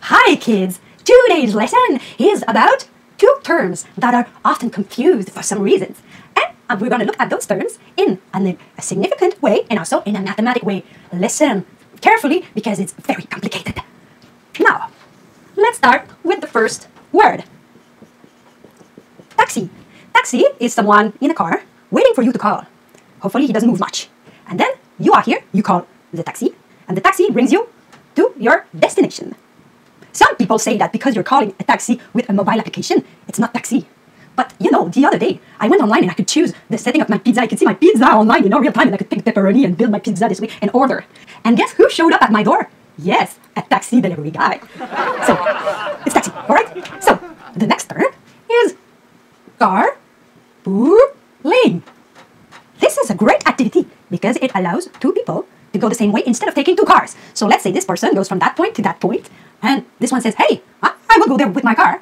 Hi kids! Today's lesson is about two terms that are often confused for some reasons. And we're going to look at those terms in a significant way and also in a mathematic way. Listen carefully because it's very complicated. Now, let's start with the first word. Taxi. Taxi is someone in a car waiting for you to call. Hopefully he doesn't move much. And then you are here, you call the taxi, and the taxi brings you to your destination. Some people say that because you're calling a taxi with a mobile application, it's not taxi. But you know, the other day, I went online and I could choose the setting of my pizza. I could see my pizza online, real time, and I could pick pepperoni and build my pizza this way and order. And guess who showed up at my door? Yes, a taxi delivery guy. So, it's taxi, alright? So, the next term is carpooling. This is a great activity because it allows two people to go the same way instead of taking two cars. So let's say this person goes from that point to that point, and this one says, hey, I will go there with my car.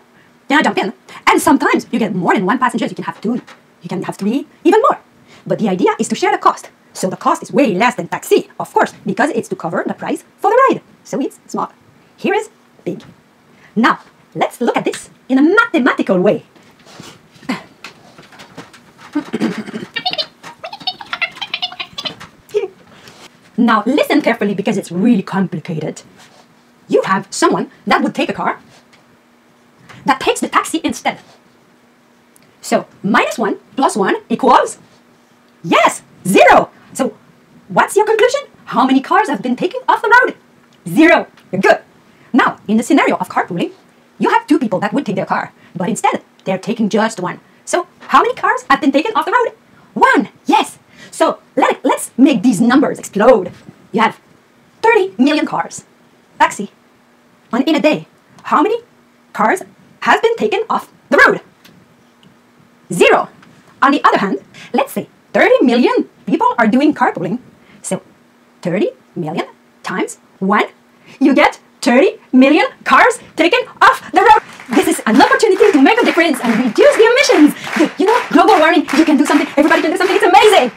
Then I jump in. And sometimes you get more than one passenger. You can have two, you can have three, even more. But the idea is to share the cost. So the cost is way less than taxi, of course, because it's to cover the price for the ride. So it's small. Here is big. Now, let's look at this in a mathematical way. Now, listen carefully because it's really complicated. You have someone that would take a car that takes the taxi instead. So, -1 plus 1 equals, yes, 0. So, what's your conclusion? How many cars have been taken off the road? 0. You're good. Now, in the scenario of carpooling, you have two people that would take their car, but instead, they're taking just one. So, how many cars have been taken off the road? 1. Yes. So, let's make these numbers explode. You have 30 million cars. Taxi. In a day, how many cars have been taken off the road? 0. On the other hand, let's say 30 million people are doing carpooling. So 30 million times 1, you get 30 million cars taken off the road. This is an opportunity to make a difference and reduce the emissions. You know, global warming, you can do something, everybody can do something, it's amazing.